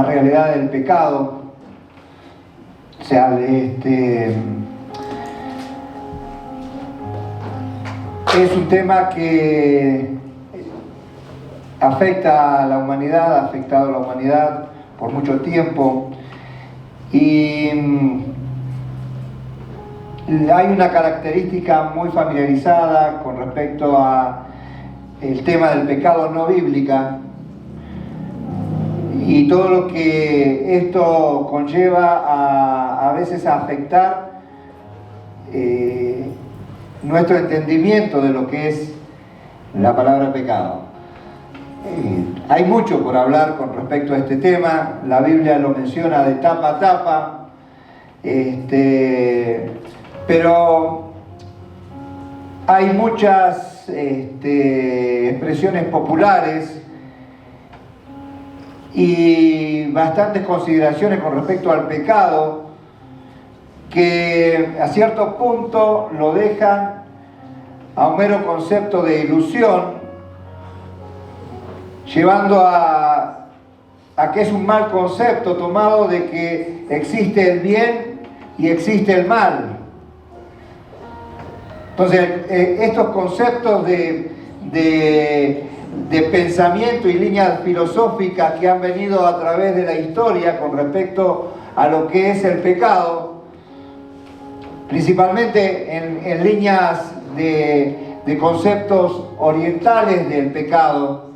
La realidad del pecado, o sea, es un tema que afecta a la humanidad, ha afectado a la humanidad por mucho tiempo, y hay una característica muy familiarizada con respecto a el tema del pecado no bíblica y todo lo que esto conlleva a veces a afectar nuestro entendimiento de lo que es la palabra pecado. Hay mucho por hablar con respecto a este tema. La Biblia lo menciona de tapa a tapa, pero hay muchas expresiones populares y bastantes consideraciones con respecto al pecado que a cierto punto lo dejan a un mero concepto de ilusión, llevando a que es un mal concepto tomado de que existe el bien y existe el mal. Entonces, estos conceptos de pensamiento y líneas filosóficas que han venido a través de la historia con respecto a lo que es el pecado, principalmente en líneas de conceptos orientales del pecado.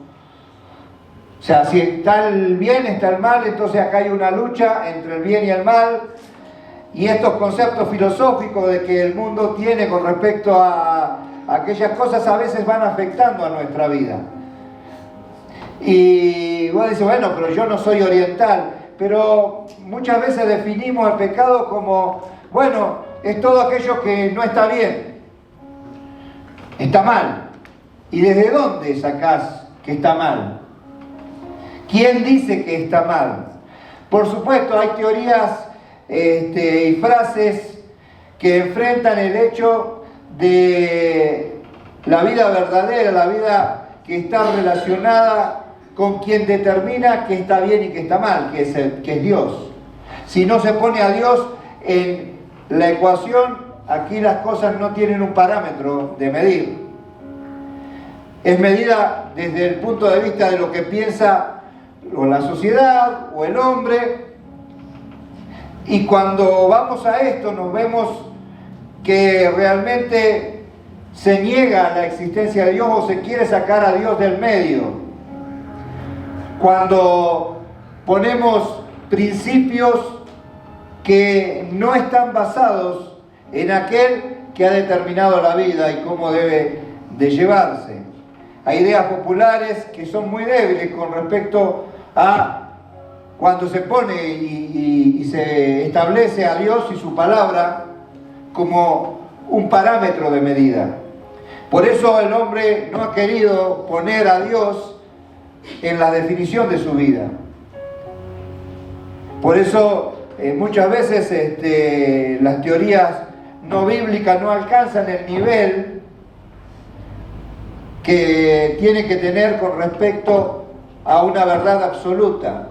O sea, si está el bien, está el mal, entonces acá hay una lucha entre el bien y el mal. Y estos conceptos filosóficos de que el mundo tiene con respecto a aquellas cosas a veces van afectando a nuestra vida. Y vos decís, bueno, pero yo no soy oriental. Pero muchas veces definimos el pecado como, bueno, es todo aquello que no está bien, está mal. ¿Y desde dónde sacás que está mal? ¿Quién dice que está mal? Por supuesto, hay teorías y frases que enfrentan el hecho de la vida verdadera, la vida que está relacionada con quien determina que está bien y que está mal, que es Dios. Si no se pone a Dios en la ecuación, aquí las cosas no tienen un parámetro de medir. Es medida desde el punto de vista de lo que piensa o la sociedad o el hombre. Y cuando vamos a esto nos vemos que realmente se niega la existencia de Dios o se quiere sacar a Dios del medio. Cuando ponemos principios que no están basados en aquel que ha determinado la vida y cómo debe de llevarse. Hay ideas populares que son muy débiles con respecto a cuando se pone y se establece a Dios y su palabra como un parámetro de medida. Por eso el hombre no ha querido poner a Dios en la definición de su vida. Por eso muchas veces las teorías no bíblicas no alcanzan el nivel que tiene que tener con respecto a una verdad absoluta.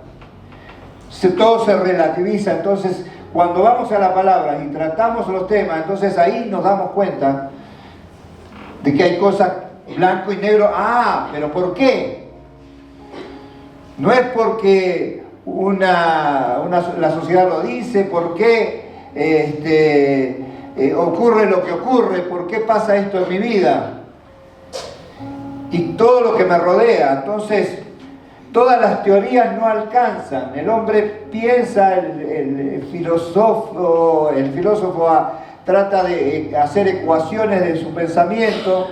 Todo se relativiza. Entonces, cuando vamos a la palabra y tratamos los temas, entonces ahí nos damos cuenta de que hay cosas blanco y negro. Ah, pero ¿por qué? No es porque la sociedad lo dice, por qué ocurre lo que ocurre, por qué pasa esto en mi vida y todo lo que me rodea. Entonces, todas las teorías no alcanzan. El hombre piensa, el filósofo trata de hacer ecuaciones de su pensamiento,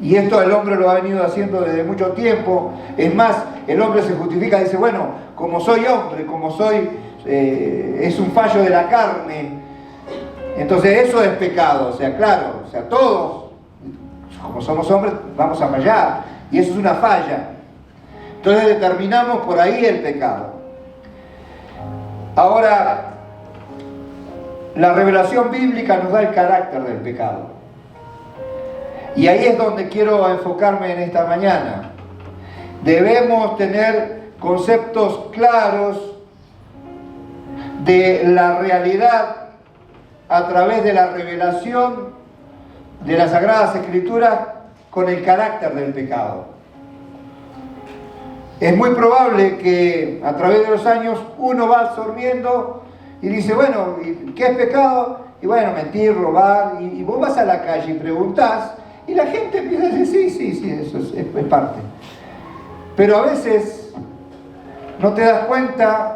y esto el hombre lo ha venido haciendo desde mucho tiempo. Es más, el hombre se justifica, dice, bueno, como soy hombre, es un fallo de la carne, entonces eso es pecado. O sea, claro, o sea, todos, como somos hombres, vamos a fallar, y eso es una falla. Entonces determinamos por ahí el pecado. Ahora, la revelación bíblica nos da el carácter del pecado. Y ahí es donde quiero enfocarme en esta mañana. Debemos tener conceptos claros de la realidad a través de la revelación de las Sagradas Escrituras con el carácter del pecado. Es muy probable que a través de los años uno va absorbiendo y dice, bueno, ¿qué es pecado? Y bueno, mentir, robar, y vos vas a la calle y preguntás, y la gente empieza a decir, sí, eso es parte. Pero a veces no te das cuenta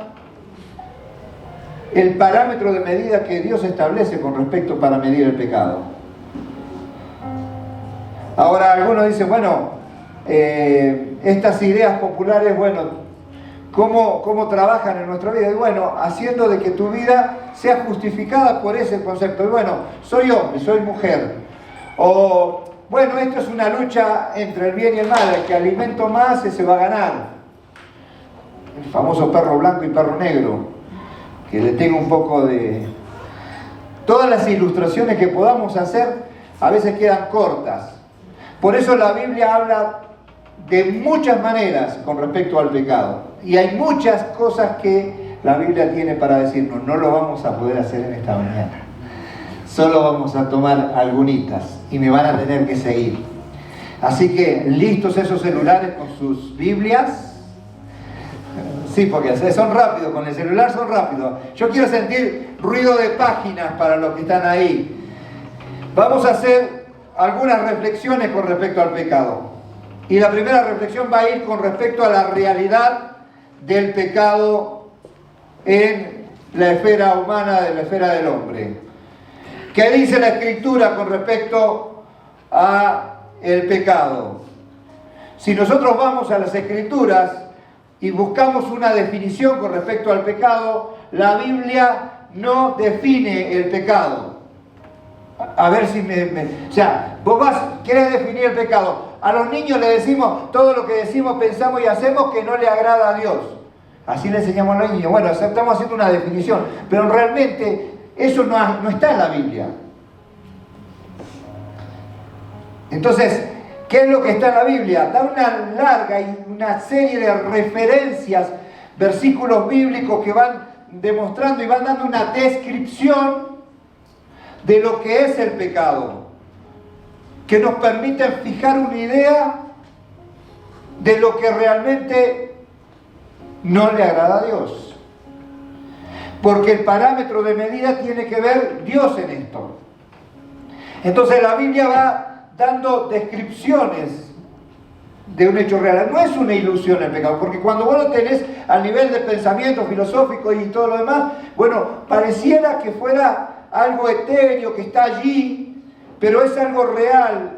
el parámetro de medida que Dios establece con respecto para medir el pecado. Ahora algunos dicen, bueno, estas ideas populares, bueno, ¿cómo trabajan en nuestra vida? Y bueno, haciendo de que tu vida sea justificada por ese concepto. Y bueno, soy hombre, soy mujer. O, bueno, esto es una lucha entre el bien y el mal. El que alimento más, ese va a ganar. El famoso perro blanco y perro negro, que le tengo un poco de... Todas las ilustraciones que podamos hacer a veces quedan cortas. Por eso la Biblia habla de muchas maneras con respecto al pecado. Y hay muchas cosas que la Biblia tiene para decirnos. No lo vamos a poder hacer en esta mañana. Solo vamos a tomar algunitas y me van a tener que seguir. Así que, listos esos celulares con sus Biblias. Sí, porque son rápidos, con el celular son rápidos. Yo quiero sentir ruido de páginas para los que están ahí. Vamos a hacer algunas reflexiones con respecto al pecado. Y la primera reflexión va a ir con respecto a la realidad del pecado en la esfera humana, de la esfera del hombre. ¿Qué dice la Escritura con respecto a el pecado? Si nosotros vamos a las Escrituras y buscamos una definición con respecto al pecado, la Biblia no define el pecado. A ver si o sea, vos querés definir el pecado. A los niños le decimos todo lo que decimos, pensamos y hacemos que no le agrada a Dios. Así le enseñamos a los niños. Bueno, estamos haciendo una definición, pero realmente eso no está en la Biblia. Entonces, ¿qué es lo que está en la Biblia? Da una larga y una serie de referencias, versículos bíblicos que van demostrando y van dando una descripción de lo que es el pecado, que nos permiten fijar una idea de lo que realmente no le agrada a Dios. Porque el parámetro de medida tiene que ver Dios en esto. Entonces la Biblia va dando descripciones de un hecho real. No es una ilusión el pecado, porque cuando vos lo tenés al nivel de pensamiento filosófico y todo lo demás, bueno, pareciera que fuera algo etéreo que está allí, pero es algo real,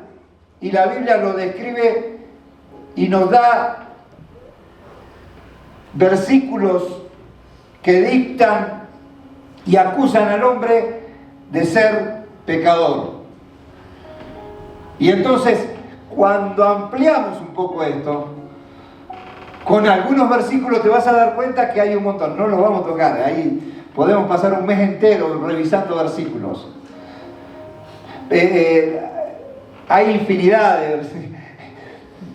y la Biblia lo describe y nos da versículos que dictan y acusan al hombre de ser pecador. Y entonces, cuando ampliamos un poco esto, con algunos versículos te vas a dar cuenta que hay un montón. No los vamos a tocar, ahí podemos pasar un mes entero revisando versículos. Hay infinidad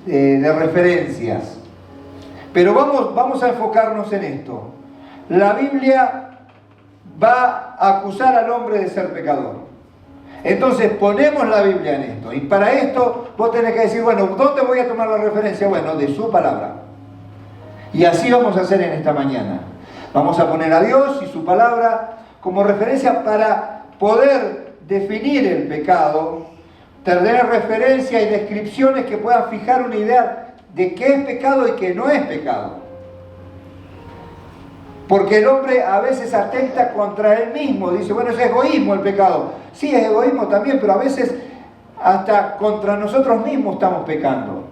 de referencias. Pero vamos a enfocarnos en esto. La Biblia va a acusar al hombre de ser pecador. Entonces ponemos la Biblia en esto. Y para esto vos tenés que decir, bueno, ¿dónde voy a tomar la referencia? Bueno, de su palabra. Y así vamos a hacer en esta mañana. Vamos a poner a Dios y su palabra como referencia para poder definir el pecado, tener referencia y descripciones que puedan fijar una idea de qué es pecado y qué no es pecado. Porque el hombre a veces atenta contra él mismo, dice, bueno, es egoísmo el pecado. Sí, es egoísmo también, pero a veces hasta contra nosotros mismos estamos pecando.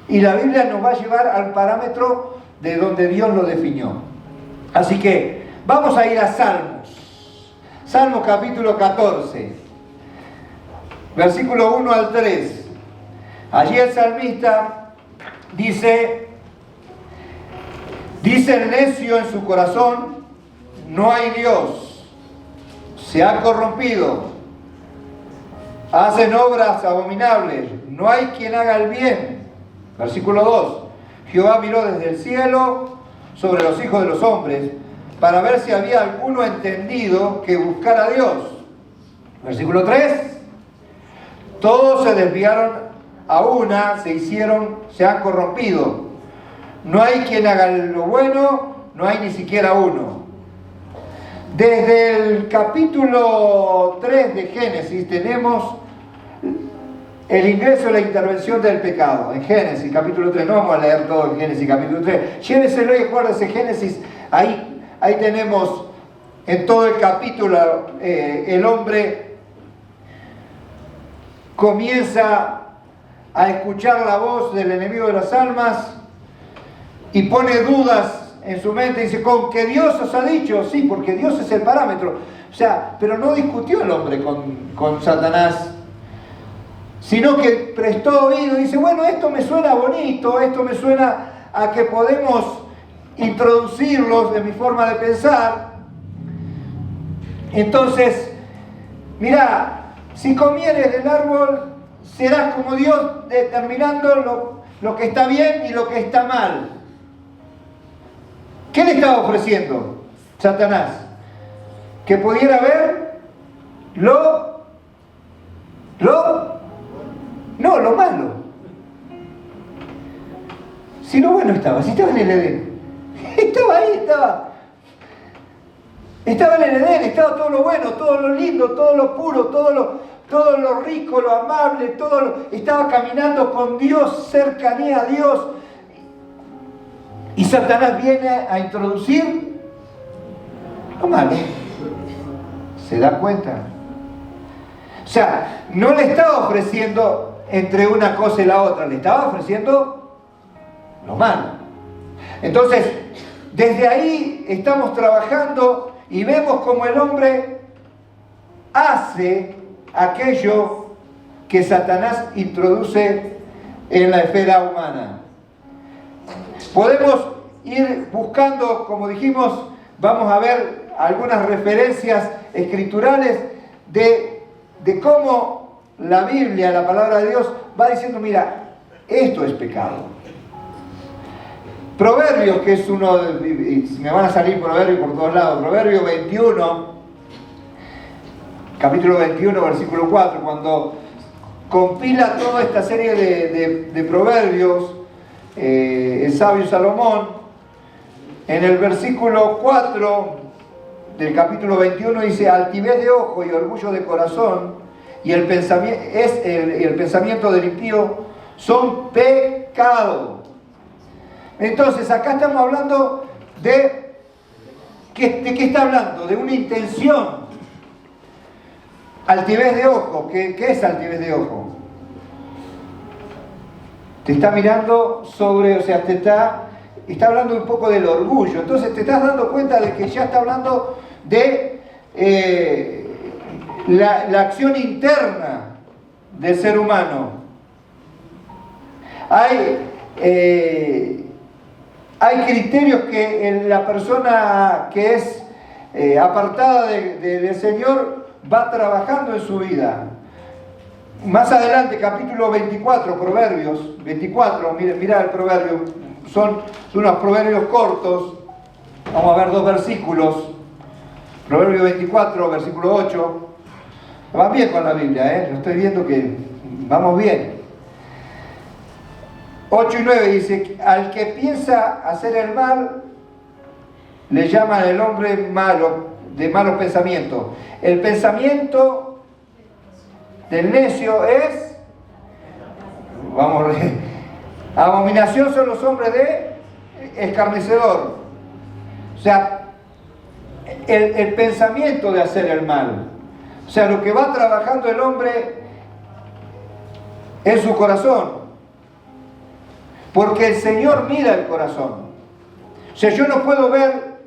Y la Biblia nos va a llevar al parámetro de donde Dios lo definió. Así que vamos a ir a Salmos. Salmos capítulo 14, versículo 1 al 3. Allí el salmista dice el necio en su corazón, no hay Dios, se ha corrompido, hacen obras abominables, no hay quien haga el bien. Versículo 2, Jehová miró desde el cielo sobre los hijos de los hombres para ver si había alguno entendido que buscara a Dios. Versículo 3. Todos se desviaron a una, se han corrompido. No hay quien haga lo bueno, no hay ni siquiera uno. Desde el capítulo 3 de Génesis tenemos el ingreso y la intervención del pecado. En Génesis capítulo 3, no vamos a leer todo en Génesis capítulo 3. Lléveselo y acuérdese, Génesis, ahí tenemos en todo el capítulo el hombre comienza a escuchar la voz del enemigo de las almas y pone dudas en su mente, dice, ¿con que Dios os ha dicho? Sí, porque Dios es el parámetro. O sea, pero no discutió el hombre con Satanás, sino que prestó oído y dice, bueno, esto me suena bonito, esto me suena a que podemos introducirlos en mi forma de pensar. Entonces, mira, si comieres del árbol, serás como Dios, determinando lo que está bien y lo que está mal. ¿Qué le estaba ofreciendo Satanás? Que pudiera ver lo malo. Si lo bueno estaba, si estaba en el Edén. Estaba ahí, estaba en el Edén, estaba todo lo bueno, todo lo lindo, todo lo puro, todo lo rico, lo amable, estaba caminando con Dios, cercanía a Dios. Y Satanás viene a introducir lo malo. ¿Se da cuenta? O sea, no le estaba ofreciendo entre una cosa y la otra, le estaba ofreciendo lo malo. Entonces, desde ahí estamos trabajando y vemos cómo el hombre hace aquello que Satanás introduce en la esfera humana. Podemos ir buscando, como dijimos, vamos a ver algunas referencias escriturales de cómo la Biblia, la palabra de Dios, va diciendo, mira, esto es pecado. Proverbios, que es uno, me van a salir proverbios por todos lados, Proverbio 21, capítulo 21, versículo 4, cuando compila toda esta serie de proverbios, el sabio Salomón, en el versículo 4 del capítulo 21 dice, altivez de ojo y orgullo de corazón y el pensamiento del impío son pecado. Entonces acá estamos hablando ¿de qué está hablando? De una intención. Altivez de ojo. ¿Qué es altivez de ojo? Te está mirando sobre, o sea, está hablando un poco del orgullo. Entonces te estás dando cuenta de que ya está hablando de la acción interna del ser humano. Hay criterios que en la persona que es apartada del Señor va trabajando en su vida. Más adelante, capítulo 24, Proverbios 24, mira el proverbio, son unos proverbios cortos. Vamos a ver dos versículos. Proverbio 24, versículo 8. Va bien con la Biblia, lo estoy viendo que vamos bien. 8 y 9 dice, al que piensa hacer el mal, le llaman el hombre malo, de malos pensamientos. El pensamiento del necio es, abominación son los hombres de escarnecedor. O sea, el pensamiento de hacer el mal. O sea, lo que va trabajando el hombre en su corazón. Porque el Señor mira el corazón. O sea, yo no puedo ver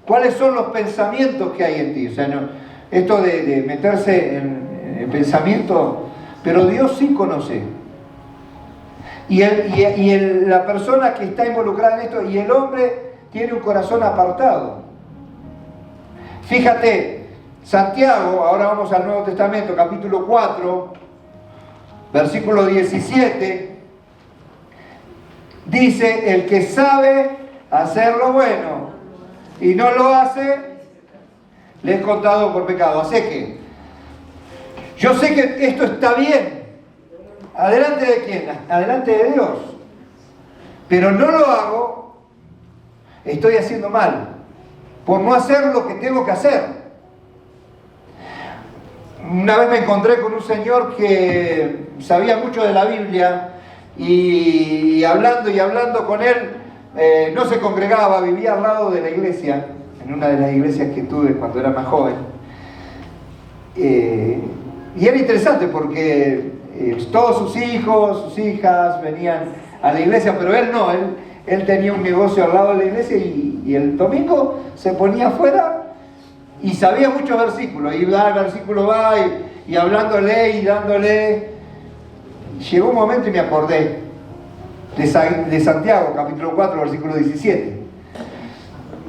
cuáles son los pensamientos que hay en ti. O sea, no, esto de meterse en el pensamiento, pero Dios sí conoce. La persona que está involucrada en esto, y el hombre tiene un corazón apartado. Fíjate, Santiago, ahora vamos al Nuevo Testamento, capítulo 4, versículo 17. dice, el que sabe hacer lo bueno y no lo hace, le es contado por pecado. Así que yo sé que esto está bien. ¿Adelante de quién? Adelante de Dios. Pero no lo hago, estoy haciendo mal, por no hacer lo que tengo que hacer. Una vez me encontré con un señor que sabía mucho de la Biblia y hablando con él, no se congregaba, vivía al lado de la iglesia, en una de las iglesias que tuve cuando era más joven. Y era interesante porque todos sus hijos, sus hijas venían a la iglesia, pero él no, él tenía un negocio al lado de la iglesia y el domingo se ponía afuera y sabía muchos versículos, y el versículo va y hablándole y dándole. Llegó un momento y me acordé de Santiago, capítulo 4, versículo 17.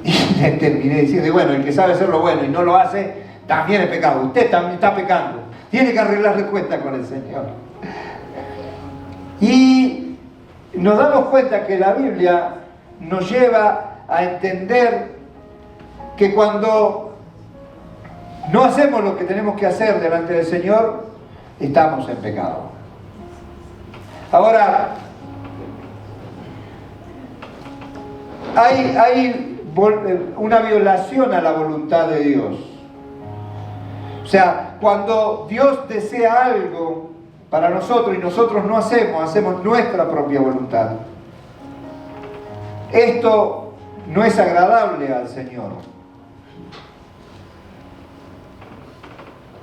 Y le terminé diciendo, bueno, el que sabe hacer lo bueno y no lo hace, también es pecado. Usted también está pecando. Tiene que arreglar cuenta con el Señor. Y nos damos cuenta que la Biblia nos lleva a entender que cuando no hacemos lo que tenemos que hacer delante del Señor, estamos en pecado. Ahora, hay una violación a la voluntad de Dios. O sea, cuando Dios desea algo para nosotros y nosotros no hacemos nuestra propia voluntad. Esto no es agradable al Señor.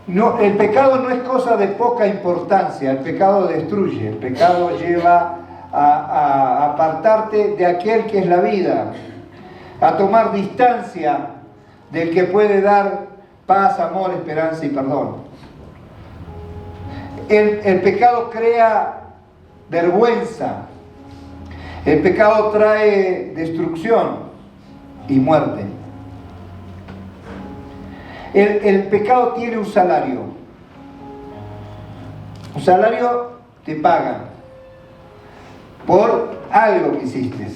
No, el pecado no es cosa de poca importancia, el pecado destruye, el pecado lleva a apartarte de aquel que es la vida, a tomar distancia del que puede dar paz, amor, esperanza y perdón. El pecado crea vergüenza, el pecado trae destrucción y muerte. El pecado tiene un salario. Un salario te pagan por algo que hiciste.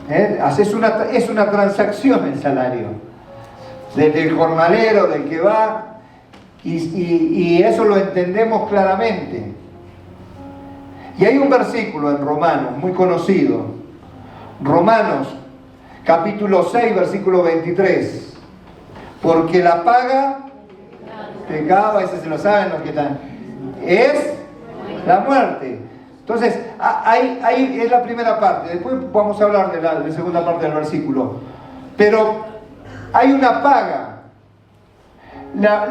Es una transacción el salario. Del jornalero, del que va, y eso lo entendemos claramente. Y hay un versículo en Romanos, muy conocido. Romanos, capítulo 6, versículo 23. Porque la paga, pecado, ese se lo saben los que están, es la muerte. Entonces, ahí es la primera parte. Después vamos a hablar de la segunda parte del versículo. Pero hay una paga.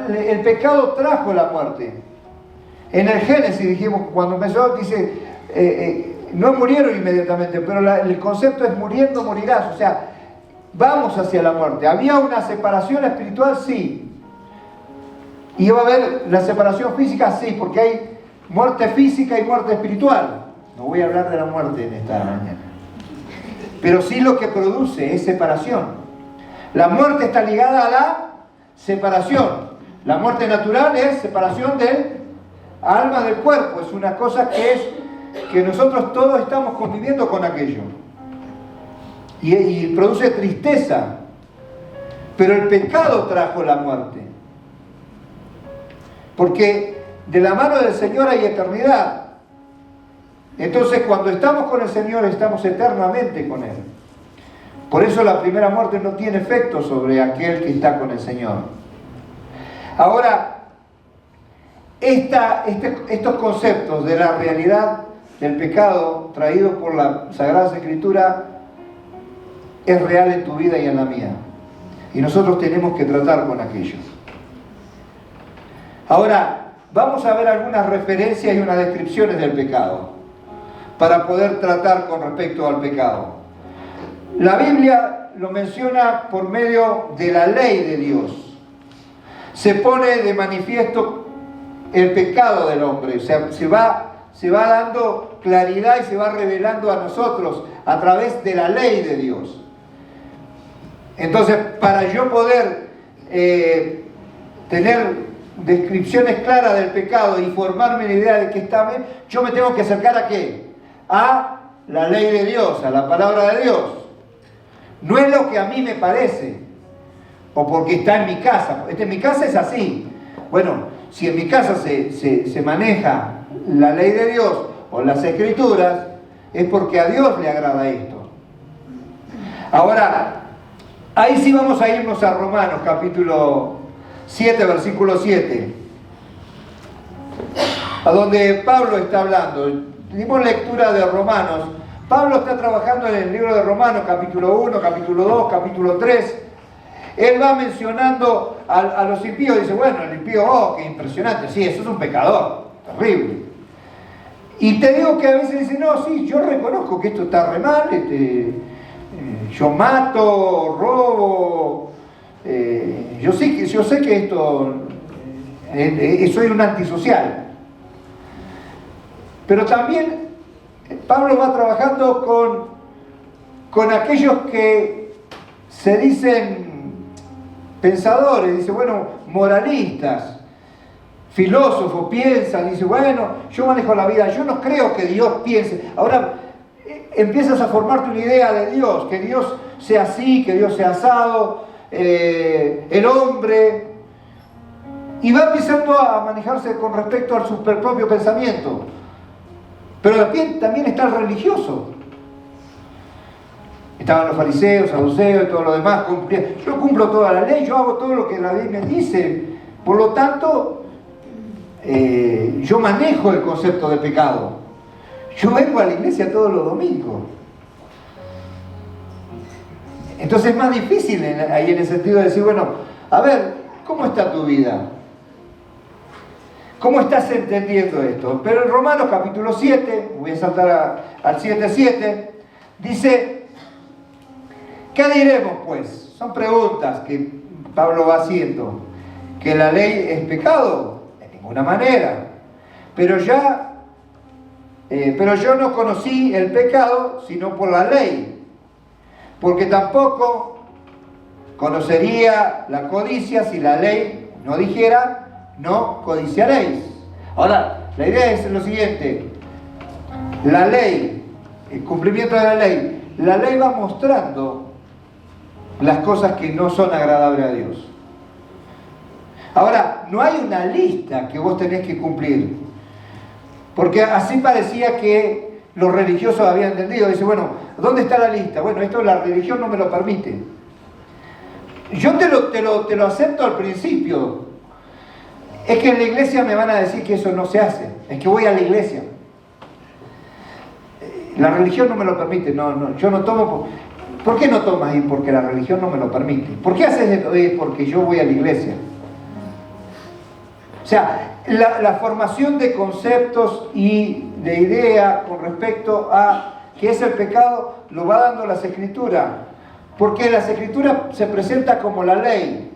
El pecado trajo la muerte. En el Génesis dijimos, cuando empezó, dice, no murieron inmediatamente, pero el concepto es muriendo morirás. O sea, vamos hacia la muerte. ¿Había una separación espiritual? Sí. ¿Y iba a haber la separación física? Sí, porque hay muerte física y muerte espiritual. No voy a hablar de la muerte en esta mañana. Pero sí lo que produce es separación. La muerte está ligada a la separación. La muerte natural es separación del alma del cuerpo. Es una cosa que nosotros todos estamos conviviendo con aquello. Y produce tristeza. Pero el pecado trajo la muerte. Porque de la mano del Señor hay eternidad. Entonces cuando estamos con el Señor estamos eternamente con Él. Por eso la primera muerte no tiene efecto sobre aquel que está con el Señor. Ahora, estos conceptos de la realidad del pecado traídos por la Sagrada Escritura es real en tu vida y en la mía. Y nosotros tenemos que tratar con aquello. Ahora, vamos a ver algunas referencias y unas descripciones del pecado para poder tratar con respecto al pecado. La Biblia lo menciona por medio de la ley de Dios. Se pone de manifiesto el pecado del hombre. O sea, se va dando claridad y se va revelando a nosotros a través de la ley de Dios. Entonces, para yo poder tener descripciones claras del pecado y formarme la idea de que está bien, yo me tengo que acercar ¿a qué? A la ley de Dios, a la palabra de Dios. No es lo que a mí me parece, o porque está en mi casa. En mi casa es así. Bueno, si en mi casa se maneja la ley de Dios o las Escrituras, es porque a Dios le agrada esto. Ahora, ahí sí vamos a irnos a Romanos, capítulo 7, versículo 7, a donde Pablo está hablando. Dimos lectura de Romanos. Pablo está trabajando en el libro de Romanos, capítulo 1, capítulo 2, capítulo 3. Él va mencionando a los impíos. Dice, bueno, el impío, oh, qué impresionante. Sí, eso es un pecador, terrible. Y te digo que a veces dice, no, sí, yo reconozco que esto está re mal, yo mato, robo, yo sé que esto, soy un antisocial. Pero también Pablo va trabajando con aquellos que se dicen pensadores, dice, bueno, moralistas, filósofos, piensan, dice, bueno, yo manejo la vida, yo no creo que Dios piense. Ahora empiezas a formarte una idea de Dios, que Dios sea así, que Dios sea asado, el hombre, y va empezando a manejarse con respecto a su propio pensamiento. Pero también está el religioso. Estaban los fariseos, saduceos y todo lo demás. Yo cumplo toda la ley, yo hago todo lo que la ley me dice. Por lo tanto, yo manejo el concepto de pecado. Yo vengo a la iglesia todos los domingos. Entonces es más difícil ahí en el sentido de decir, bueno, a ver, ¿cómo está tu vida? ¿Cómo estás entendiendo esto? Pero en Romanos capítulo 7, voy a saltar al 7:7, dice, ¿qué diremos pues? Son preguntas que Pablo va haciendo. ¿Que la ley es pecado? De ninguna manera. Pero yo no conocí el pecado sino por la ley, porque tampoco conocería la codicia si la ley no dijera, no codiciaréis. Ahora, la idea es lo siguiente: la ley, el cumplimiento de la ley va mostrando las cosas que no son agradables a Dios. Ahora, no hay una lista que vos tenés que cumplir, porque así parecía que los religiosos habían entendido. Dice, bueno, ¿dónde está la lista? Bueno, esto la religión no me lo permite. Yo te lo acepto al principio. Es que en la iglesia me van a decir que eso no se hace. Es que voy a la iglesia. La religión no me lo permite. No, yo no tomo. ¿Por qué no tomas? Y porque la religión no me lo permite. ¿Por qué haces esto? Porque yo voy a la iglesia. O sea, la formación de conceptos y de idea con respecto a qué es el pecado lo va dando las Escrituras. Porque las Escrituras se presenta como la ley.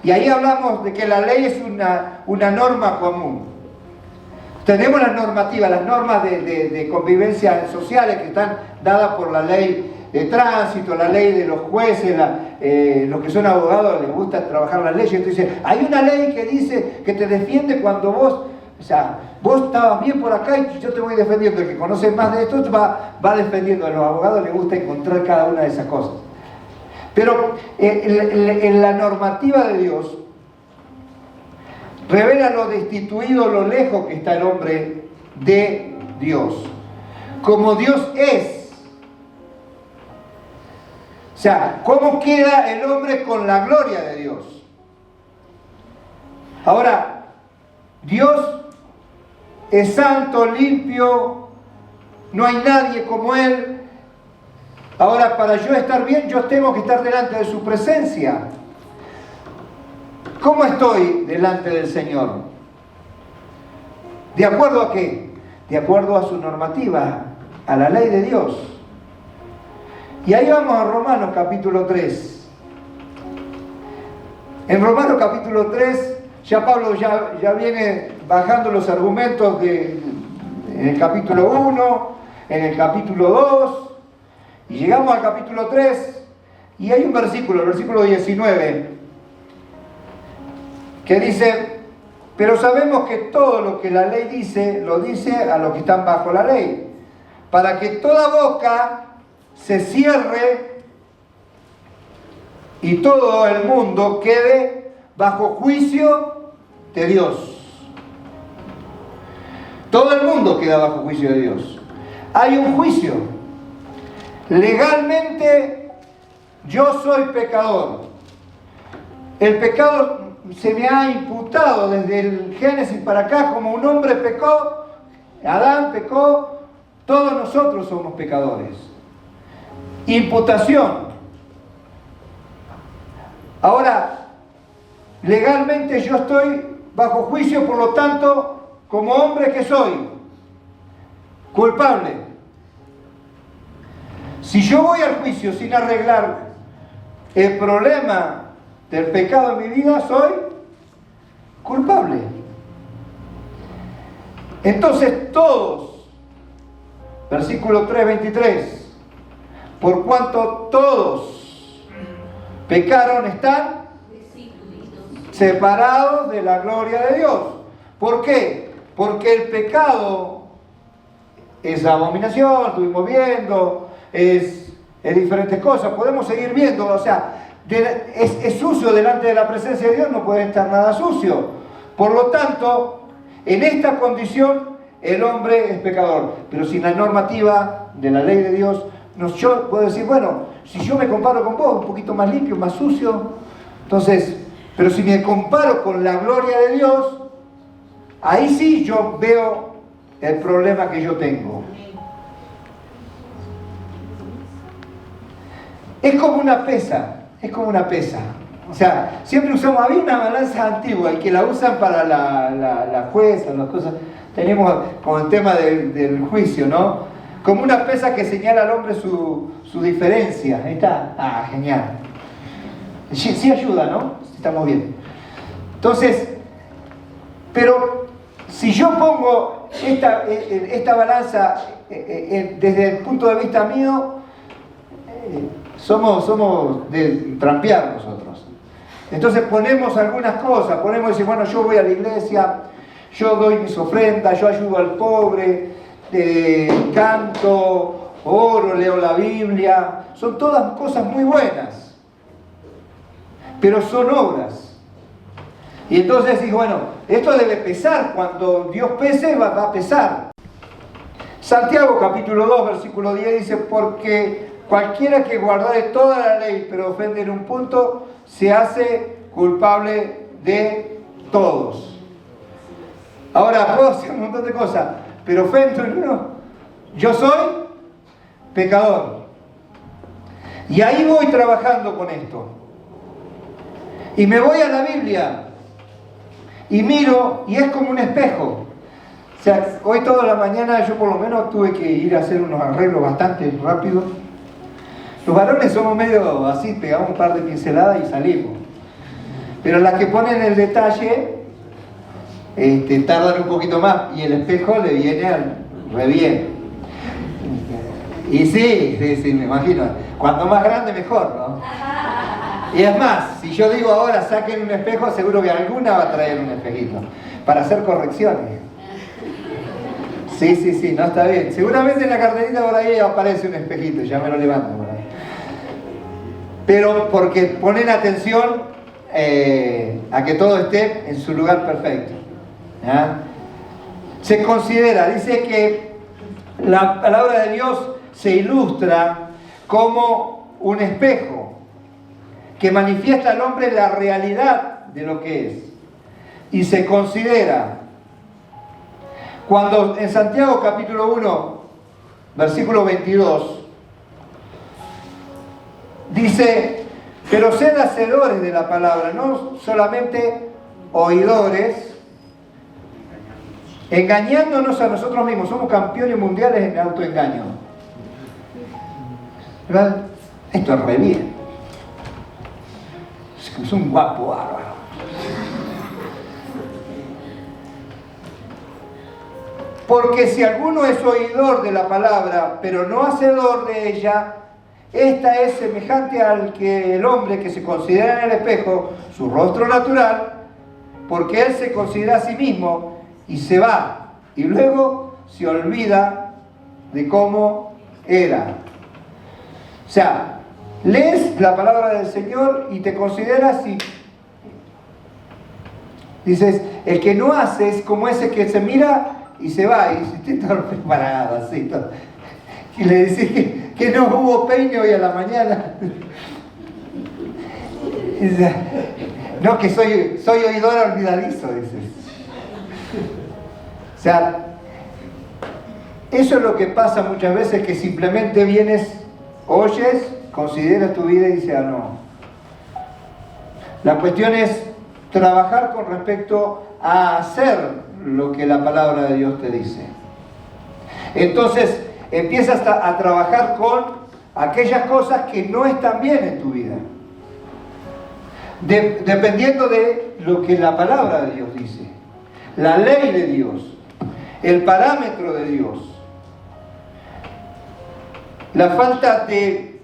Y ahí hablamos de que la ley es una norma común. Tenemos las normativas, las normas de convivencia sociales que están dadas por la ley de tránsito, la ley de los jueces, los que son abogados les gusta trabajar las leyes. Entonces, hay una ley que dice que te defiende cuando vos estabas bien por acá y yo te voy defendiendo. El que conoce más de esto va defendiendo. A los abogados les gusta encontrar cada una de esas cosas. Pero en la normativa de Dios revela lo destituido, lo lejos que está el hombre de Dios. Como Dios es. O sea, ¿cómo queda el hombre con la gloria de Dios? Ahora, Dios es santo, limpio, no hay nadie como Él. Ahora, para yo estar bien, yo tengo que estar delante de su presencia. ¿Cómo estoy delante del Señor? ¿De acuerdo a qué? De acuerdo a su normativa, a la ley de Dios. Y ahí vamos a Romanos capítulo 3. En Romanos capítulo 3, ya Pablo ya viene bajando los argumentos en el capítulo 1, en el capítulo 2, y llegamos al capítulo 3, y hay un versículo, el versículo 19, que dice, pero sabemos que todo lo que la ley dice, lo dice a los que están bajo la ley, para que toda boca se cierre y todo el mundo quede bajo juicio de Dios. Todo el mundo queda bajo juicio de Dios. Hay un juicio. Legalmente yo soy pecador. El pecado se me ha imputado desde el Génesis para acá, como un hombre pecó, Adán pecó, todos nosotros somos pecadores. Imputación. Ahora, legalmente yo estoy bajo juicio, por lo tanto, como hombre que soy, culpable. Si yo voy al juicio sin arreglar el problema del pecado en mi vida, soy culpable. Entonces todos, versículo 3:23, por cuanto todos pecaron, están separados de la gloria de Dios. ¿Por qué? Porque el pecado es abominación, estuvimos viendo, es diferentes cosas, podemos seguir viendo, o sea, es sucio delante de la presencia de Dios, no puede estar nada sucio. Por lo tanto, en esta condición el hombre es pecador, pero sin la normativa de la ley de Dios, yo puedo decir, bueno, si yo me comparo con vos, un poquito más limpio, más sucio, entonces, pero si me comparo con la gloria de Dios, ahí sí yo veo el problema que yo tengo. Es como una pesa, es como una pesa. O sea, siempre usamos, había una balanza antigua y que la usan para la jueza, las cosas. Tenemos con el tema del juicio, ¿no? Como una pesa que señala al hombre su diferencia. Ahí está. Ah, genial. Sí ayuda, ¿no? Estamos bien. Entonces, pero si yo pongo esta balanza desde el punto de vista mío, somos de trampear nosotros. Entonces ponemos algunas cosas, decir, bueno, yo voy a la iglesia, yo doy mis ofrendas, yo ayudo al pobre, canto, oro, leo la Biblia, son todas cosas muy buenas, pero son obras. Y entonces digo, bueno, esto debe pesar, cuando Dios pese va a pesar. Santiago capítulo 2 versículo 10 dice, porque cualquiera que guardare toda la ley pero ofende en un punto, se hace culpable de todos. Ahora, puedo hacer un montón de cosas, pero ofendo en uno. Yo soy pecador. Y ahí voy trabajando con esto. Y me voy a la Biblia y miro, y es como un espejo. O sea, hoy toda la mañana yo por lo menos tuve que ir a hacer unos arreglos bastante rápidos. Los varones somos medio así, pegamos un par de pinceladas y salimos. Pero las que ponen el detalle tardan un poquito más y el espejo le viene re bien. Y sí, me imagino. Cuanto más grande mejor, ¿no? Y es más, si yo digo ahora saquen un espejo, seguro que alguna va a traer un espejito para hacer correcciones. Sí, no está bien. Seguramente en la carterita por ahí aparece un espejito, ya me lo levanto por ahí. Pero porque ponen atención a que todo esté en su lugar perfecto. ¿Ya? Se considera, dice que la palabra de Dios se ilustra como un espejo que manifiesta al hombre la realidad de lo que es. Y se considera, cuando en Santiago capítulo 1, versículo 22, dice, pero sed hacedores de la palabra, no solamente oidores, engañándonos a nosotros mismos. Somos campeones mundiales en autoengaño. ¿Verdad? Esto es re bien. Es un guapo bárbaro. Porque si alguno es oidor de la palabra, pero no hacedor de ella, esta es semejante al que el hombre que se considera en el espejo su rostro natural, porque él se considera a sí mismo y se va, y luego se olvida de cómo era. O sea, lees la palabra del Señor y te consideras y dices, el que no hace es como ese que se mira y se va y dice, estoy todo preparado, así, todo. Y le decís que no hubo peine hoy a la mañana. No, que soy oidor olvidadizo, dices. O sea, eso es lo que pasa muchas veces, que simplemente vienes, oyes, consideras tu vida y dices, ah, no. La cuestión es trabajar con respecto a hacer lo que la palabra de Dios te dice. Entonces, empiezas a trabajar con aquellas cosas que no están bien en tu vida. Dependiendo de lo que la palabra de Dios dice. La ley de Dios. El parámetro de Dios. La falta de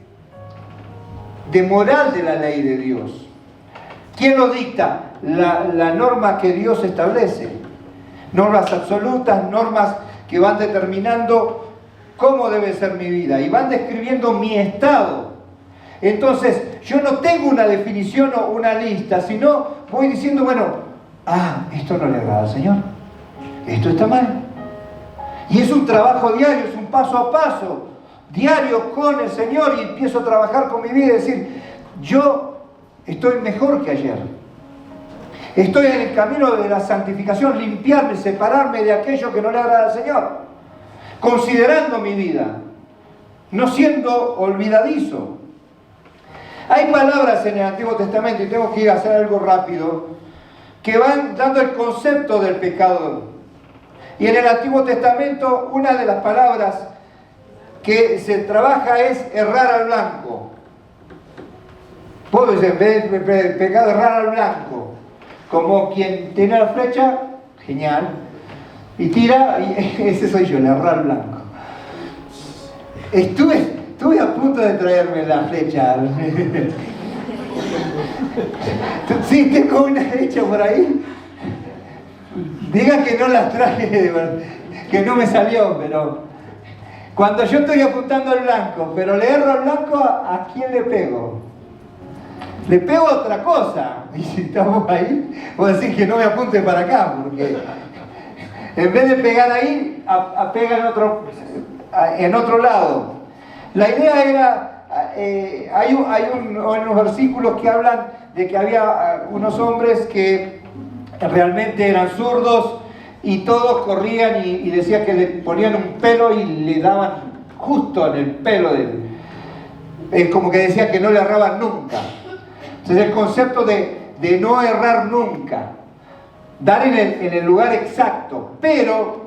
moral de la ley de Dios. ¿Quién lo dicta? La norma que Dios establece. Normas absolutas, normas que van determinando cómo debe ser mi vida y van describiendo mi estado. Entonces, yo no tengo una definición o una lista, sino voy diciendo, bueno, esto no le agrada al Señor, esto está mal. Y es un trabajo diario, es un paso a paso, diario con el Señor, y empiezo a trabajar con mi vida y decir, yo estoy mejor que ayer. Estoy en el camino de la santificación, limpiarme, separarme de aquello que no le agrada al Señor. Considerando mi vida, no siendo olvidadizo. Hay palabras en el Antiguo Testamento, y tengo que ir a hacer algo rápido, que van dando el concepto del pecado. Y en el Antiguo Testamento, una de las palabras que se trabaja es errar al blanco. Puedo decir, en vez de pecado, errar al blanco. Como quien tiene la flecha, genial, y tira, y ese soy yo, el errar al blanco. Estuve a punto de traerme la flecha. Sí, tengo una hecha por ahí. Digan que no la traje, que no me salió, pero cuando yo estoy apuntando al blanco, pero le erro al blanco, ¿a quién le pego? Le pego a otra cosa. Y si estamos ahí, voy a decir que no me apunte para acá, porque en vez de pegar ahí, pega en otro lado. La idea era, hay unos versículos que hablan de que había unos hombres que realmente eran zurdos y todos corrían y decía que le ponían un pelo y le daban justo en el pelo como que decía que no le erraban nunca. Entonces el concepto de no errar nunca, dar en el lugar exacto, pero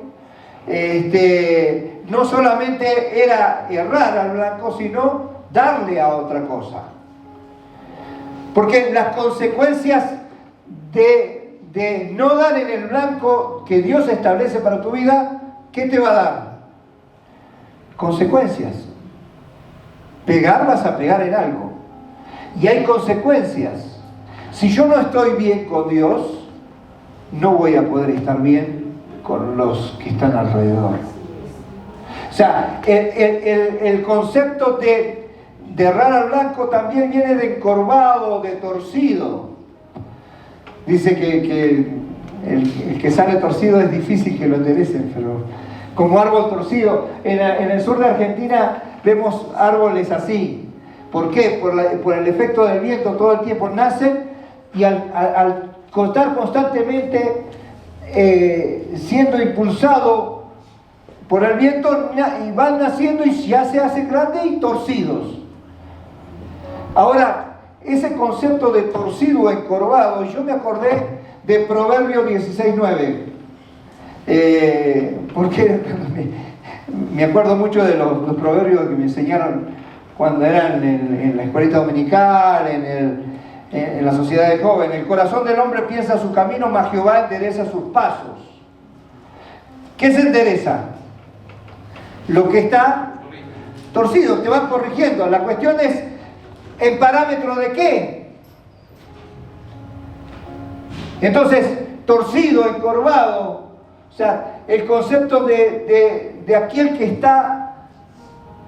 no solamente era errar al blanco, sino darle a otra cosa. Porque las consecuencias de no dar en el blanco que Dios establece para tu vida, ¿qué te va a dar? Consecuencias. Pegar, vas a pegar en algo. Y hay consecuencias. Si yo no estoy bien con Dios, no voy a poder estar bien con los que están alrededor. O sea, el concepto de errar al blanco también viene de encorvado, de torcido. Dice que el que sale torcido es difícil que lo enderecen, pero como árbol torcido. En el sur de Argentina vemos árboles así. ¿Por qué? Por el efecto del viento, todo el tiempo nacen y al estar constantemente siendo impulsado por el viento, y van naciendo y ya se hacen grandes y torcidos. Ahora, ese concepto de torcido o encorvado, yo me acordé de Proverbios 16:9, porque me acuerdo mucho de los proverbios que me enseñaron cuando eran en la escuelita dominical, en la sociedad de jóvenes. El corazón del hombre piensa su camino, mas Jehová endereza sus pasos. ¿Qué se endereza? Lo que está torcido, te van corrigiendo. La cuestión es, ¿en parámetro de qué? Entonces, torcido, encorvado, o sea, el concepto de aquel que está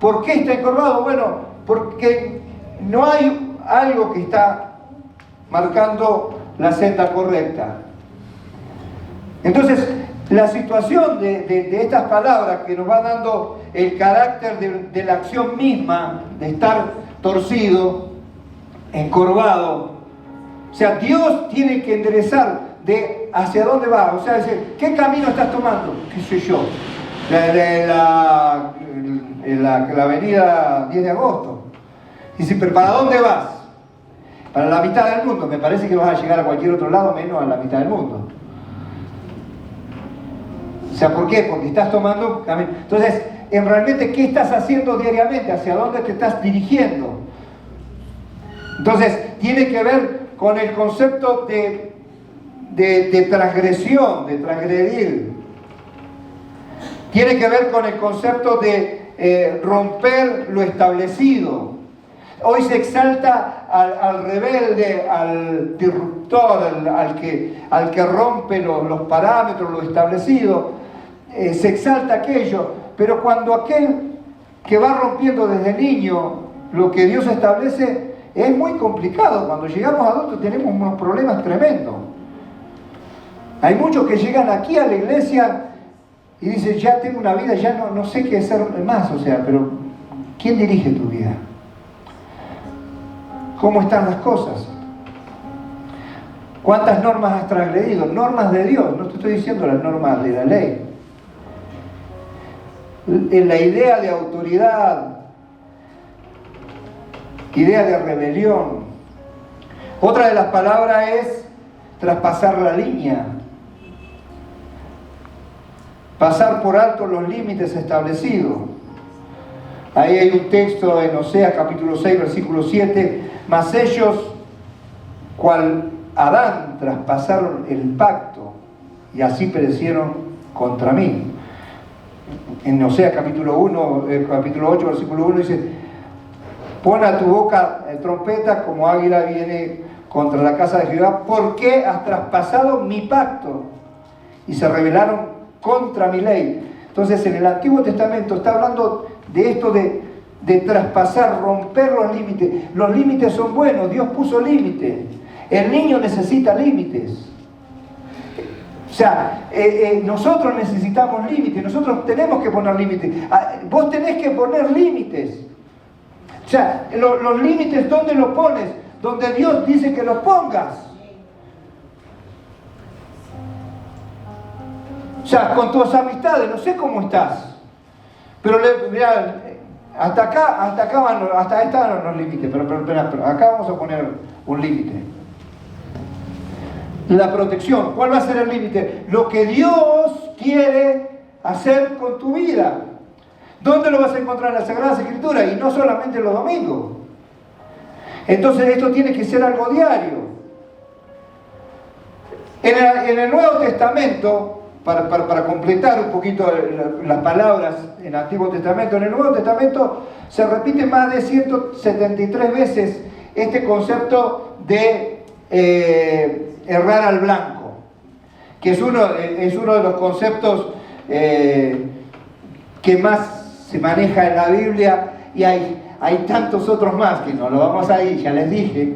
¿Por qué está encorvado? Bueno, porque no hay algo que está marcando la senda correcta. Entonces, la situación de estas palabras que nos va dando el carácter de la acción misma, de estar torcido, encorvado, o sea, Dios tiene que enderezar de hacia dónde va, o sea, decir, ¿qué camino estás tomando? ¿Qué sé yo? La avenida 10 de agosto. Y dice, ¿pero para dónde vas? Para la mitad del mundo. Me parece que vas a llegar a cualquier otro lado menos a la mitad del mundo. O sea, ¿por qué? Porque estás tomando camino. Entonces, realmente, ¿qué estás haciendo diariamente? ¿Hacia dónde te estás dirigiendo? Entonces, tiene que ver con el concepto de transgresión, de transgredir. Tiene que ver con el concepto de romper lo establecido. Hoy se exalta al rebelde, al disruptor, al que rompe los parámetros, lo establecido. Se exalta aquello, pero cuando aquel que va rompiendo desde niño lo que Dios establece, es muy complicado. Cuando llegamos a adultos tenemos unos problemas tremendos. Hay muchos que llegan aquí a la iglesia y dicen, ya tengo una vida, ya no sé qué hacer más, o sea, pero ¿quién dirige tu vida? ¿Cómo están las cosas? ¿Cuántas normas has transgredido? Normas de Dios, no te estoy diciendo las normas de la ley. En la idea de autoridad, idea de rebelión. Otra de las palabras es traspasar la línea. Pasar por alto los límites establecidos. Ahí hay un texto en Oseas capítulo 6, versículo 7. Mas ellos, cual Adán, traspasaron el pacto y así perecieron contra mí. En Oseas capítulo 8, versículo 1 dice: pon a tu boca trompeta como águila viene contra la casa de Jehová, porque has traspasado mi pacto y se rebelaron contra mi ley. Entonces, en el Antiguo Testamento está hablando de esto de traspasar, romper los límites. Los límites son buenos, Dios puso límites. El niño necesita límites. O sea, nosotros necesitamos límites, nosotros tenemos que poner límites. Vos tenés que poner límites. O sea, los límites, ¿dónde los pones? Donde Dios dice que los pongas. O sea, con tus amistades, no sé cómo estás. Pero mirá, hasta ahí están los límites, pero acá vamos a poner un límite. La protección. ¿Cuál va a ser el límite? Lo que Dios quiere hacer con tu vida. ¿Dónde lo vas a encontrar? En las Sagradas Escrituras, y no solamente los domingos. Entonces esto tiene que ser algo diario. En el Nuevo Testamento, para completar un poquito las palabras en el Antiguo Testamento, en el Nuevo Testamento se repite más de 173 veces este concepto de errar al blanco, que es uno de los conceptos que más se maneja en la Biblia, y hay tantos otros más que no lo vamos a ir, ya les dije.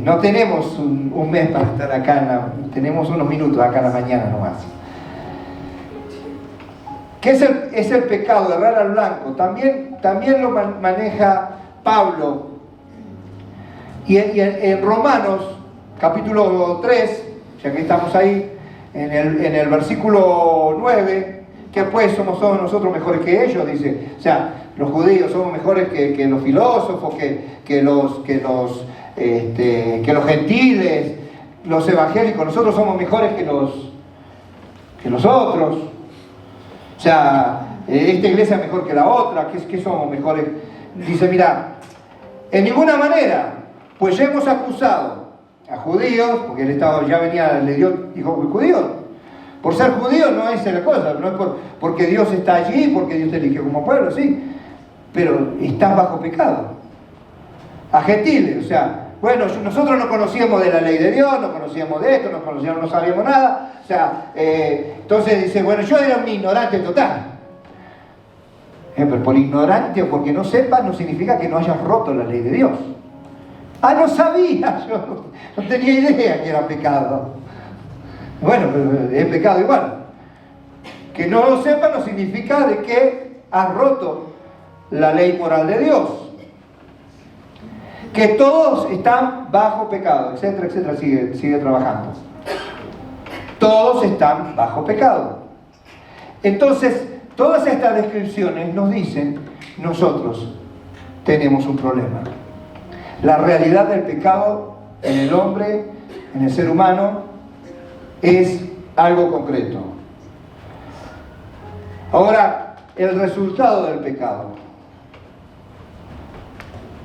No tenemos un mes para estar acá, tenemos unos minutos acá en la mañana nomás. ¿Qué es el pecado? Errar al blanco. También lo maneja Pablo. Y en Romanos, capítulo 3, ya que estamos ahí, en el versículo 9, que pues somos nosotros mejores que ellos, dice. O sea, los judíos somos mejores que los filósofos, que los gentiles, los evangélicos. Nosotros somos mejores que los otros. O sea, esta iglesia es mejor que la otra. ¿Qué somos mejores? Dice, mira, en ninguna manera, pues ya hemos acusado a judíos, porque el Estado ya venía, le dijo judíos. Por ser judío no es la cosa, no es porque Dios está allí, porque Dios te eligió como pueblo, sí, pero estás bajo pecado. A gentiles, o sea, bueno, nosotros no conocíamos de la ley de Dios, no conocíamos de esto, no sabíamos nada, o sea, entonces dice, bueno, yo era un ignorante total. Pero por ignorante o porque no sepas no significa que no hayas roto la ley de Dios. Ah, no sabía, yo no tenía idea que era pecado. Bueno, pero es pecado igual. Que no lo sepas no significa de que has roto la ley moral de Dios. Que todos están bajo pecado, etcétera, etcétera, sigue trabajando. Todos están bajo pecado. Entonces, todas estas descripciones nos dicen, nosotros tenemos un problema. La realidad del pecado en el hombre, en el ser humano, es algo concreto. Ahora, el resultado del pecado.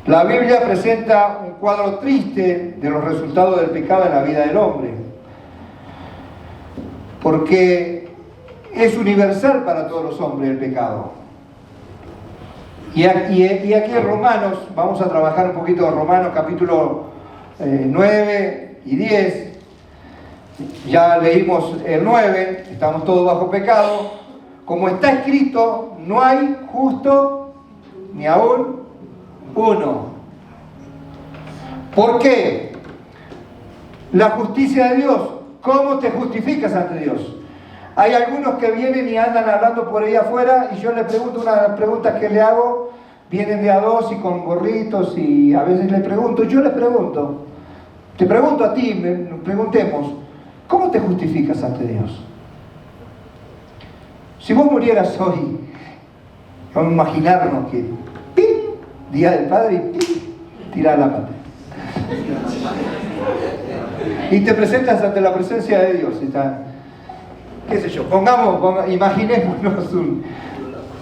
La Biblia presenta un cuadro triste de los resultados del pecado en la vida del hombre, porque es universal para todos los hombres el pecado. Y aquí en Romanos, vamos a trabajar un poquito de Romanos capítulo 9 y 10. Ya leímos el 9, estamos todos bajo pecado. Como está escrito, no hay justo ni aún uno. ¿Por qué? La justicia de Dios. ¿Cómo te justificas ante Dios? Hay algunos que vienen y andan hablando por ahí afuera y yo les pregunto, una de las preguntas que le hago, vienen de a dos y con gorritos y a veces les pregunto, te pregunto a ti, preguntemos, ¿cómo te justificas ante Dios? Si vos murieras hoy, vamos a imaginarnos que, ¡pim!, Día del Padre y ¡pim!, tirás la pata. Y te presentas ante la presencia de Dios. Qué sé yo, imaginémonos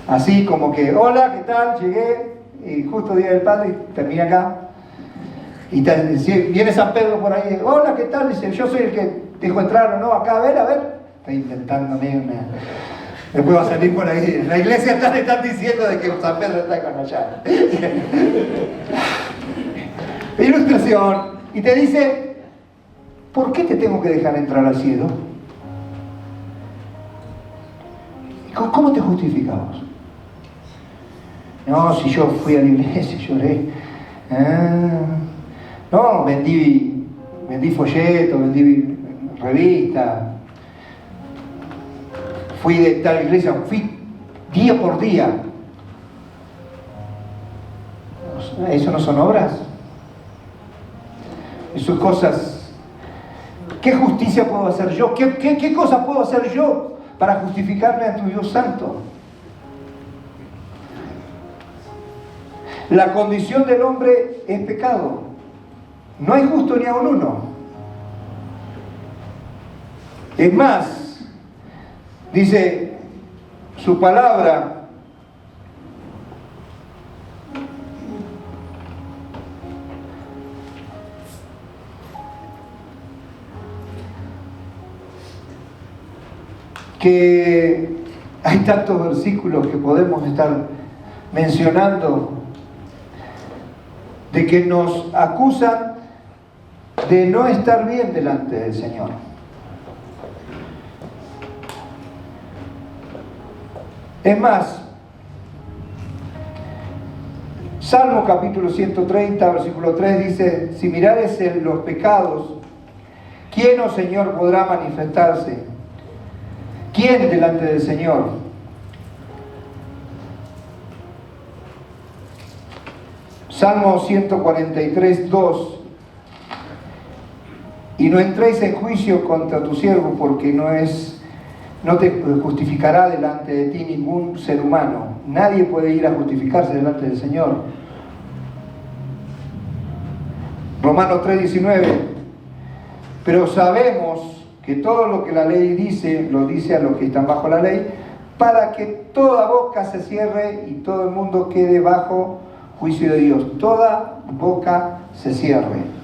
así como que, hola, ¿qué tal? Llegué, y justo Día del Padre, y terminé acá. Y viene San Pedro por ahí, hola, ¿qué tal? Dice, yo soy el que te dijo entrar o no, acá, a ver. Está inventándome una... Después va a salir por ahí. En la iglesia están diciendo de que San Pedro está con allá. Ilustración. Y te dice, ¿por qué te tengo que dejar entrar al cielo? ¿Cómo te justificamos? No, si yo fui a la iglesia, lloré. No, vendí folletos, vendí revistas. Fui de tal iglesia, fui día por día. ¿Eso no son obras? Eso cosas. ¿Qué justicia puedo hacer yo? ¿Qué cosas puedo hacer yo para justificarme a tu Dios Santo? La condición del hombre es pecado. No hay justo ni aun uno. Es más, dice su palabra, que hay tantos versículos que podemos estar mencionando de que nos acusan de no estar bien delante del Señor. Es más, Salmo capítulo 130, versículo 3 dice, si mirares en los pecados, ¿quién, oh Señor, podrá manifestarse? ¿Quién delante del Señor? Salmo 143, 2. Y no entréis en juicio contra tu siervo, porque no te justificará delante de ti ningún ser humano. Nadie puede ir a justificarse delante del Señor. Romanos 3:19. Pero sabemos que todo lo que la ley dice, lo dice a los que están bajo la ley, para que toda boca se cierre y todo el mundo quede bajo juicio de Dios. Toda boca se cierre.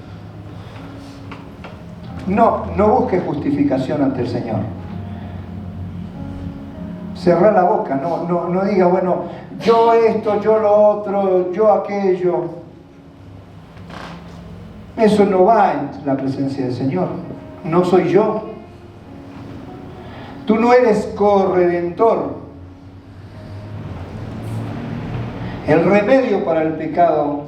No busques justificación ante el Señor. Cerrar la boca, no diga, bueno, yo esto, yo lo otro, yo aquello. Eso no va en la presencia del Señor. No soy yo. Tú no eres corredentor. El remedio para el pecado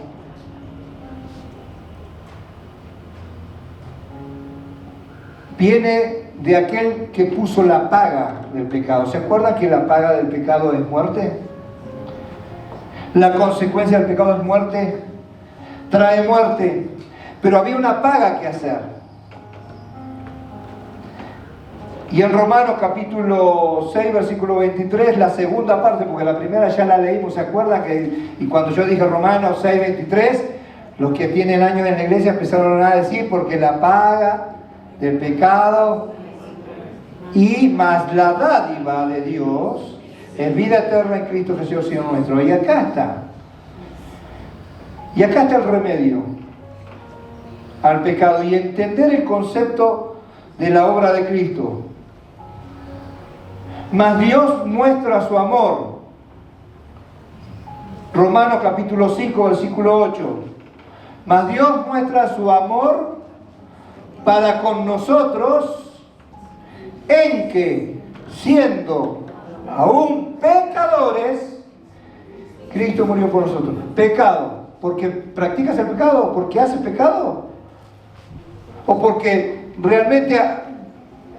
viene de aquel que puso la paga del pecado. ¿Se acuerdan que la paga del pecado es muerte? La consecuencia del pecado es muerte, trae muerte, pero había una paga que hacer. Y en Romanos capítulo 6, versículo 23, la segunda parte, porque la primera ya la leímos, ¿se acuerdan? Y cuando yo dije Romanos 6, 23, los que tienen años en la iglesia empezaron a decir, porque la paga del pecado y más la dádiva de Dios es vida eterna en Cristo Jesús, Señor nuestro. Y acá está. Y acá está el remedio al pecado y entender el concepto de la obra de Cristo. Mas Dios muestra su amor. Romanos capítulo 5, versículo 8. Mas Dios muestra su amor para con nosotros en que, siendo aún pecadores, Cristo murió por nosotros. Pecado. ¿Porque practicas el pecado? ¿O porque haces pecado? ¿O porque realmente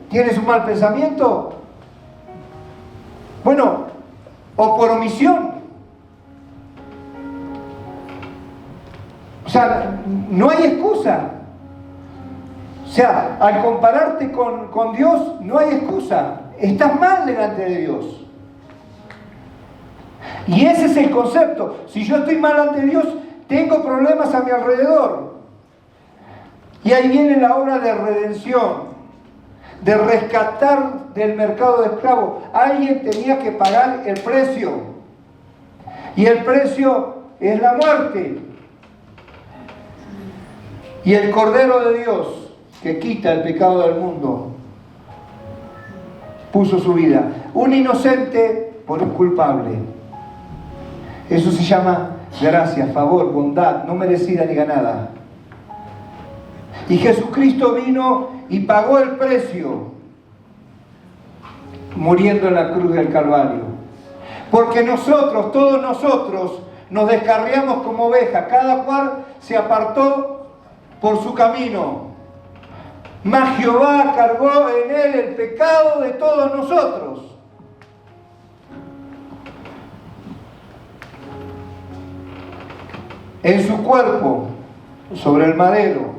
tienes un mal pensamiento? Bueno, o por omisión. O sea, no hay excusa. O sea, al compararte con Dios, no hay excusa. Estás mal delante de Dios. Y ese es el concepto. Si yo estoy mal ante Dios, tengo problemas a mi alrededor. Y ahí viene la obra de redención, de rescatar del mercado de esclavos. Alguien tenía que pagar el precio. Y el precio es la muerte. Y el Cordero de Dios, que quita el pecado del mundo, puso su vida. Un inocente por un culpable. Eso se llama gracia, favor, bondad, no merecida ni ganada. Y Jesucristo vino y pagó el precio, muriendo en la cruz del Calvario. Porque nosotros, todos nosotros, nos descarriamos como ovejas, cada cual se apartó por su camino. Mas Jehová cargó en él el pecado de todos nosotros. En su cuerpo, sobre el madero.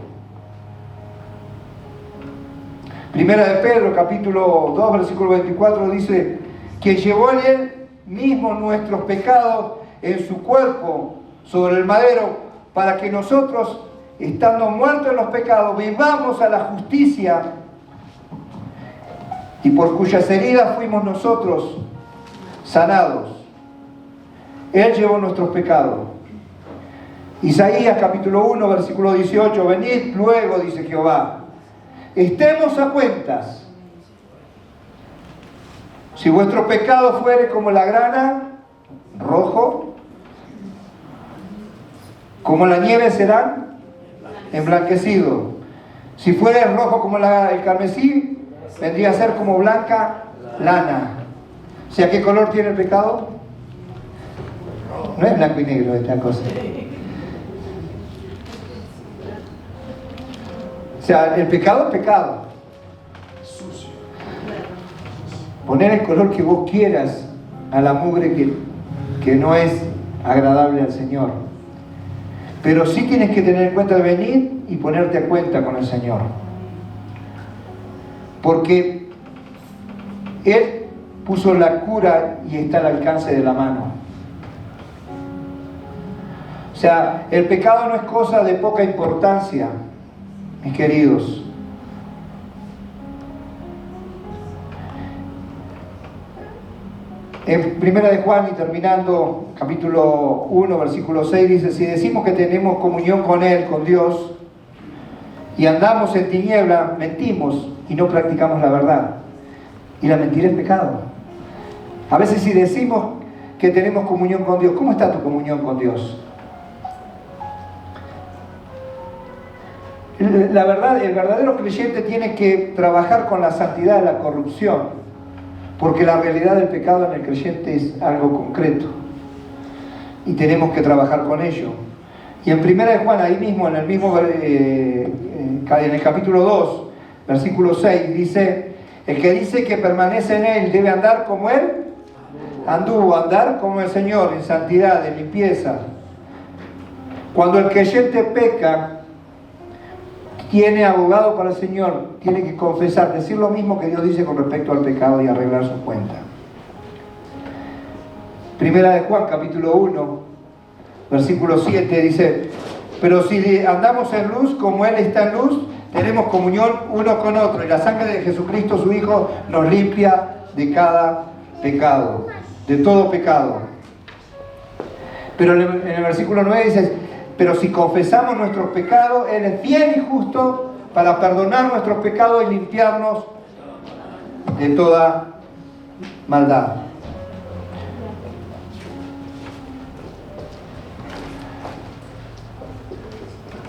Primera de Pedro, capítulo 2, versículo 24, dice que llevó en él mismo nuestros pecados en su cuerpo, sobre el madero, para que nosotros, estando muertos en los pecados, vivamos a la justicia, y por cuyas heridas fuimos nosotros sanados. Él llevó nuestros pecados. Isaías capítulo 1, versículo 18, venid luego, dice Jehová, estemos a cuentas. Si vuestro pecado fuere como la grana, rojo, como la nieve serán emblanquecido. Si fuere rojo como el carmesí, vendría a ser como blanca lana. O sea, ¿qué color tiene el pecado? No es blanco y negro esta cosa. O sea, el pecado es pecado. Poner el color que vos quieras a la mugre que no es agradable al Señor. Pero sí tienes que tener en cuenta de venir y ponerte a cuenta con el Señor. Porque Él puso la cura y está al alcance de la mano. O sea, el pecado no es cosa de poca importancia, mis queridos. En Primera de Juan, y terminando, capítulo 1, versículo 6, dice, si decimos que tenemos comunión con Él, con Dios, y andamos en tiniebla, mentimos y no practicamos la verdad. Y la mentira es pecado. A veces si decimos que tenemos comunión con Dios, ¿cómo está tu comunión con Dios? La verdad, el verdadero creyente tiene que trabajar con la santidad de la corrupción, porque la realidad del pecado en el creyente es algo concreto. y tenemos que trabajar con ello. Y en 1 de Juan, ahí mismo, en el capítulo 2, versículo 6, dice: el que dice que permanece en Él debe andar como Él anduvo, andar como el Señor, en santidad, en limpieza. Cuando el creyente peca, tiene abogado para el Señor, tiene que confesar, decir lo mismo que Dios dice con respecto al pecado y arreglar su cuenta. 1 de Juan, capítulo 1, versículo 7, dice: pero si andamos en luz como Él está en luz, tenemos comunión uno con otro, y la sangre de Jesucristo, su Hijo, nos limpia de cada pecado, de todo pecado. Pero en el versículo 9 dice: pero si confesamos nuestros pecados, Él es fiel y justo para perdonar nuestros pecados y limpiarnos de toda maldad.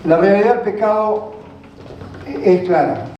La realidad del pecado es clara.